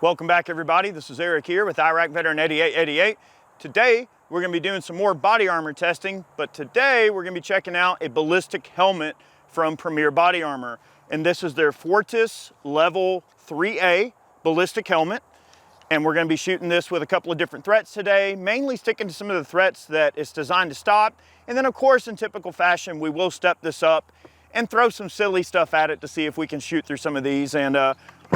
Welcome back, everybody. This is Eric here with Iraq Veteran 8888. Today, we're going to be doing some more body armor testing, but today we're going to be checking out a ballistic helmet from Premier Body Armor. And this is their Fortis Level 3A ballistic helmet. And we're going to be shooting this with a couple of different threats today, mainly sticking to some of the threats that it's designed to stop. And then, of course, in typical fashion, we will step this up and throw some silly stuff at it to see if we can shoot through some of these. And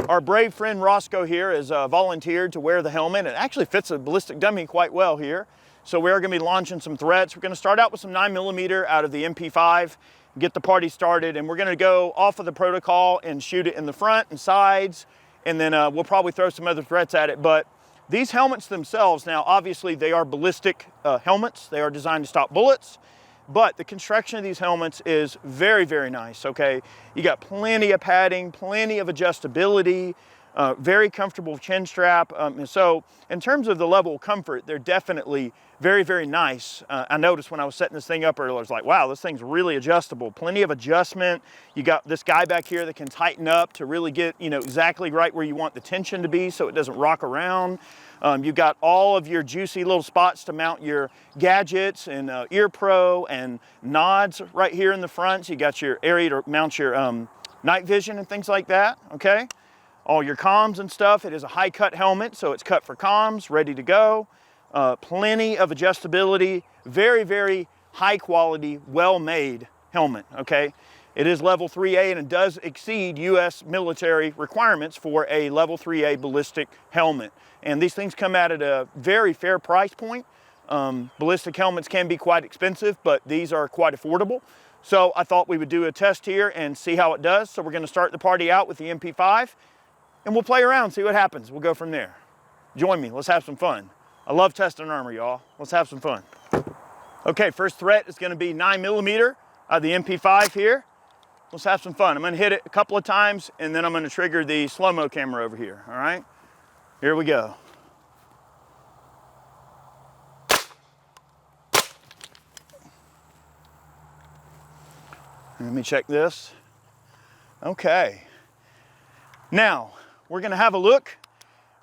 our brave friend Roscoe here has volunteered to wear the helmet. It actually fits a ballistic dummy quite well here. So we're going to be launching some threats. We're going to start out with some 9mm out of the MP5, get the party started, and we're going to go off of the protocol and shoot it in the front and sides, and then we'll probably throw some other threats at it. But these helmets themselves, now obviously they are ballistic helmets. They are designed to stop bullets. But the construction of these helmets is very, very nice, okay? You got plenty of padding, plenty of adjustability, very comfortable chin strap. So in terms of the level of comfort, they're definitely very, very nice. I noticed when I was setting this thing up earlier, I was like, wow, this thing's really adjustable. Plenty of adjustment. You got this guy back here that can tighten up to really get, exactly right where you want the tension to be so it doesn't rock around. You've got all of your juicy little spots to mount your gadgets and ear pro and nods right here in the front. So you got your area to mount your night vision and things like that, okay? All your comms and stuff. It is a high cut helmet, so it's cut for comms, ready to go. Plenty of adjustability, very, very high quality, well-made helmet, okay? It is level 3A and it does exceed US military requirements for a level 3A ballistic helmet. And these things come out at a very fair price point. Ballistic helmets can be quite expensive, but these are quite affordable. So I thought we would do a test here and see how it does. So we're gonna start the party out with the MP5 and we'll play around, see what happens. We'll go from there. Join me, let's have some fun. I love testing armor, y'all. Let's have some fun. Okay, first threat is gonna be 9mm of the MP5 here. Let's have some fun. I'm gonna hit it a couple of times and then I'm gonna trigger the slow-mo camera over here, all right? Here we go. Let me check this. Okay. Now, we're gonna have a look.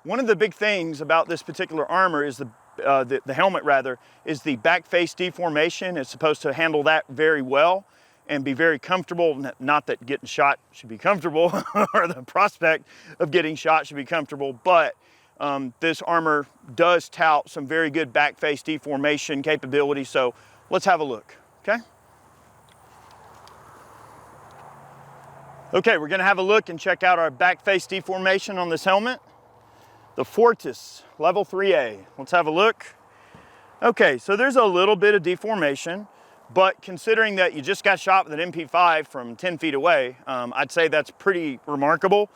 One of the big things about this particular armor is the helmet rather, is the back face deformation. It's supposed to handle that very well and be very comfortable. Not that getting shot should be comfortable or the prospect of getting shot should be comfortable, but this armor does tout some very good back face deformation capability. So let's have a look, okay? Okay, we're gonna have a look and check out our back face deformation on this helmet. The Fortis Level 3A. Let's have a look. Okay, so there's a little bit of deformation, but considering that you just got shot with an MP5 from 10 feet away, I'd say that's pretty remarkable.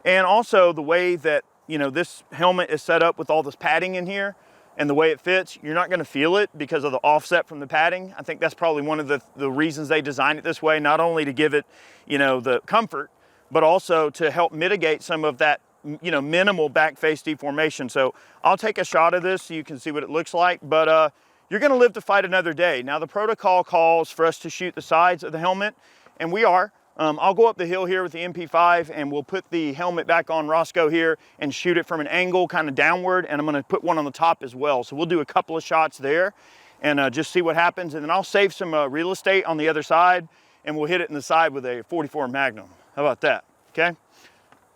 And also the way that, this helmet is set up with all this padding in here and the way it fits, you're not gonna feel it because of the offset from the padding. I think that's probably one of the reasons they designed it this way, not only to give it, the comfort, but also to help mitigate some of that, minimal back face deformation. So I'll take a shot of this so you can see what it looks like, but you're gonna live to fight another day. Now the protocol calls for us to shoot the sides of the helmet, and we are. I'll go up the hill here with the MP5 and we'll put the helmet back on Roscoe here and shoot it from an angle kind of downward, and I'm gonna put one on the top as well. So we'll do a couple of shots there and just see what happens, and then I'll save some real estate on the other side and we'll hit it in the side with a 44 Magnum. How about that, okay?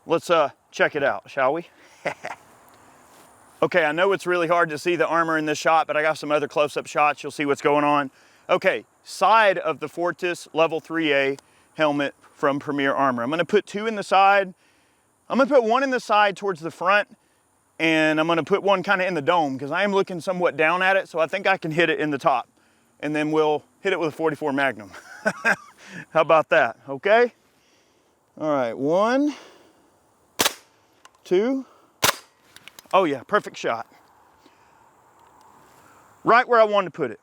Let's check it out, shall we? Okay, I know it's really hard to see the armor in this shot, but I got some other close-up shots. You'll see what's going on. Okay, side of the Fortis Level 3A helmet from Premier Armor. I'm gonna put two in the side. I'm gonna put one in the side towards the front, and I'm gonna put one kind of in the dome because I am looking somewhat down at it, so I think I can hit it in the top. And then we'll hit it with a 44 Magnum. How about that, okay? All right, 1, 2. Oh yeah, perfect shot. Right where I wanted to put it.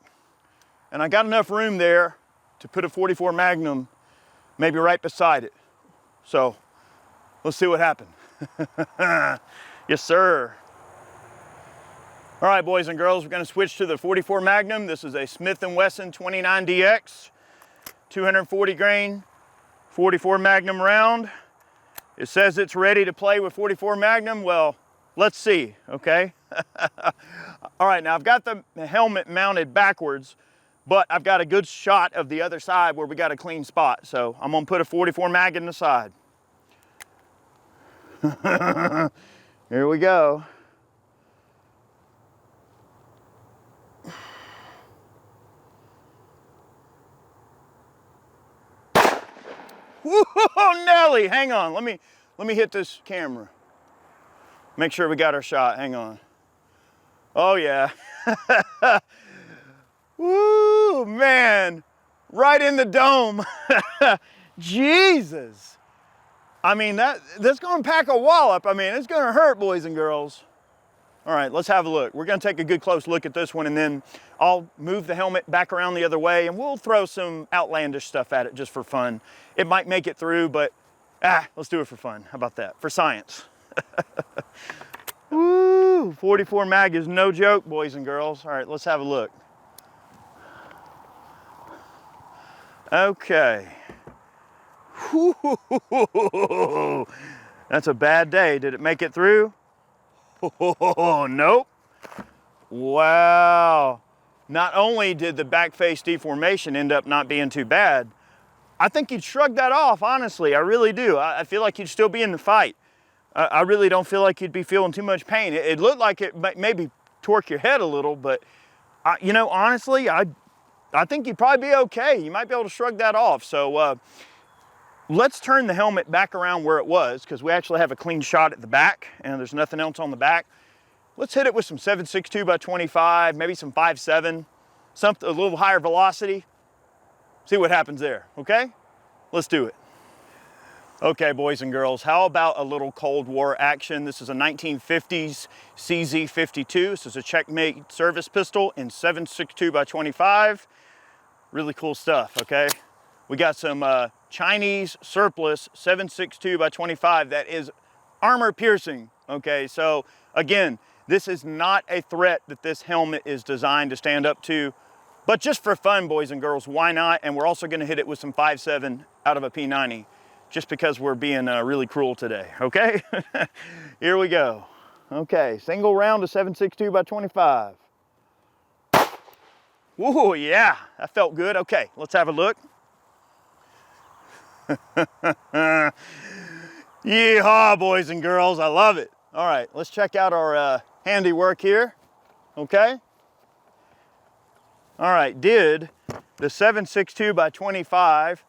And I got enough room there to put a 44 Magnum maybe right beside it. So let's see what happened. Yes, sir. All right, boys and girls, we're gonna switch to the 44 Magnum. This is a Smith & Wesson 29DX, 240 grain, 44 Magnum round. It says it's ready to play with 44 Magnum. Well, let's see, okay? All right, now I've got the helmet mounted backwards, but I've got a good shot of the other side where we got a clean spot. So I'm gonna put a 44 mag in the side. Here we go. Whoa, Nelly, hang on. Let me hit this camera. Make sure we got our shot, hang on. Oh yeah. Woo, man, right in the dome. Jesus. I mean, that's gonna pack a wallop. I mean, it's gonna hurt, boys and girls. All right, let's have a look. We're gonna take a good close look at this one, and then I'll move the helmet back around the other way, and we'll throw some outlandish stuff at it just for fun. It might make it through, but let's do it for fun. How about that? For science. Woo, 44 mag is no joke, boys and girls. All right, let's have a look. Okay. Woo, that's a bad day. Did it make it through? Oh, nope. Wow. Not only did the back face deformation end up not being too bad, I think you'd shrug that off, honestly. I really do. I feel like you'd still be in the fight. I really don't feel like you'd be feeling too much pain. It looked like it maybe torque your head a little, but you know, honestly, I think you'd probably be okay. You might be able to shrug that off. So let's turn the helmet back around where it was, because we actually have a clean shot at the back and there's nothing else on the back. Let's hit it with some 7.62 by 25, maybe some 5.7, something a little higher velocity. See what happens there, okay? Let's do it. Okay, boys and girls, how about a little Cold War action? This is a 1950s CZ52. This is a checkmate service pistol in 7.62 by 25. Really cool stuff, okay? We got some Chinese surplus 7.62 by 25 that is armor piercing, okay? So again, this is not a threat that this helmet is designed to stand up to, but just for fun, boys and girls, why not? And we're also gonna hit it with some 5.7 out of a P90, just because we're being really cruel today, okay? Here we go. Okay, single round of 7.62 by 25. Whoa, yeah, that felt good. Okay, let's have a look. Yeehaw, boys and girls, I love it. All right, let's check out our handiwork here, okay? All right, did the 7.62 by 25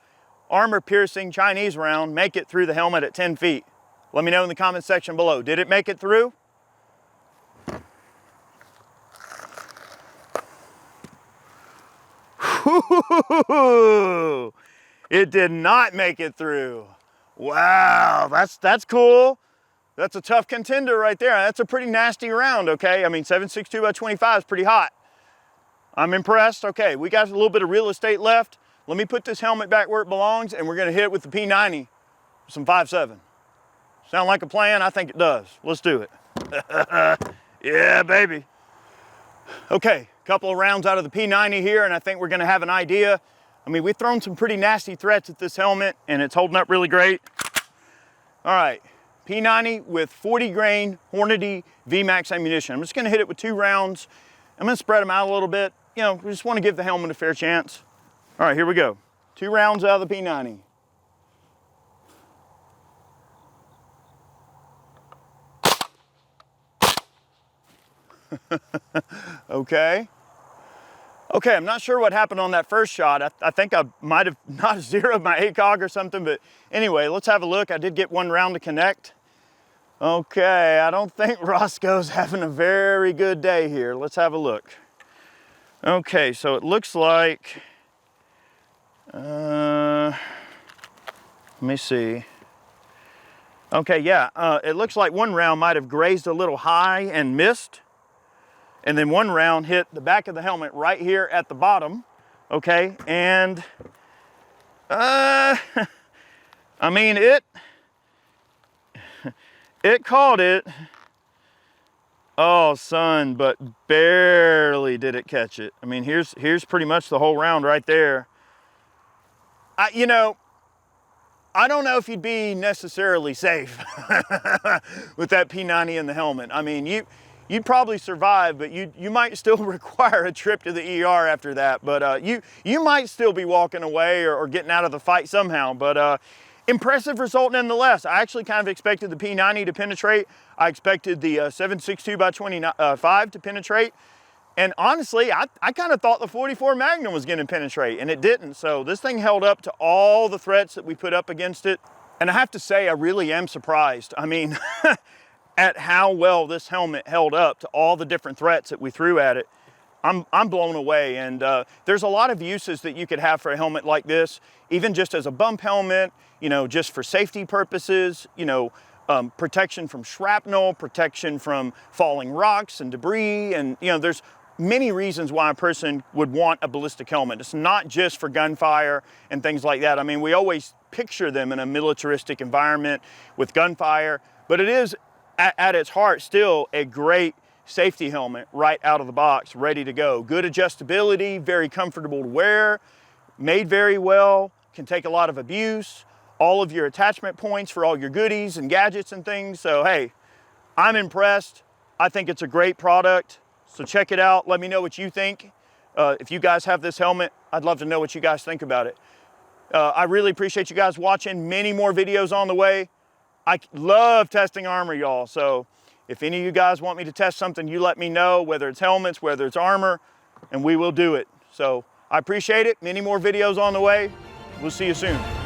armor piercing Chinese round make it through the helmet at 10 feet? Let me know in the comment section below. Did it make it through? It did not make it through. Wow, that's cool. That's a tough contender right there. That's a pretty nasty round, okay? I mean, 7.62 by 25 is pretty hot. I'm impressed. Okay, we got a little bit of real estate left. Let me put this helmet back where it belongs, and we're gonna hit it with the P90, some 5.7. Sound like a plan? I think it does. Let's do it. Yeah, baby. Okay, a couple of rounds out of the P90 here, and I think we're gonna have an idea. I mean, we've thrown some pretty nasty threats at this helmet, and it's holding up really great. All right, P90 with 40 grain Hornady VMAX ammunition. I'm just gonna hit it with 2 rounds. I'm gonna spread them out a little bit. You know, we just wanna give the helmet a fair chance. All right, here we go. 2 rounds out of the P90. Okay. Okay, I'm not sure what happened on that first shot. I think I might have not zeroed my ACOG or something, but anyway, let's have a look. I did get 1 round to connect. Okay, I don't think Roscoe's having a very good day here. Let's have a look. Okay, so it looks like, let me see. Okay, yeah, it looks like 1 round might have grazed a little high and missed. And then 1 round hit the back of the helmet right here at the bottom, okay? And, I mean, it caught it, oh son, but barely did it catch it. I mean, here's pretty much the whole round right there. You know, I don't know if you'd be necessarily safe with that P90 in the helmet. I mean, you'd probably survive, but you might still require a trip to the ER after that. But you might still be walking away or getting out of the fight somehow. But impressive result nonetheless. I actually kind of expected the P90 to penetrate. I expected the 7.62 by 25 to penetrate. And honestly, I kind of thought the 44 Magnum was going to penetrate, and it didn't. So this thing held up to all the threats that we put up against it. And I have to say, I really am surprised. I mean, at how well this helmet held up to all the different threats that we threw at it. I'm blown away. And there's a lot of uses that you could have for a helmet like this, even just as a bump helmet, you know, just for safety purposes, you know, protection from shrapnel, protection from falling rocks and debris. And, you know, there's many reasons why a person would want a ballistic helmet. It's not just for gunfire and things like that. I mean, we always picture them in a militaristic environment with gunfire, but it is at its heart still a great safety helmet right out of the box, ready to go. Good adjustability, very comfortable to wear, made very well, can take a lot of abuse, all of your attachment points for all your goodies and gadgets and things. So hey, I'm impressed. I think it's a great product. So check it out. Let me know what you think. If you guys have this helmet, I'd love to know what you guys think about it. I really appreciate you guys watching. Many more videos on the way. I love testing armor, y'all. So if any of you guys want me to test something, you let me know, whether it's helmets, whether it's armor, and we will do it. So I appreciate it. Many more videos on the way. We'll see you soon.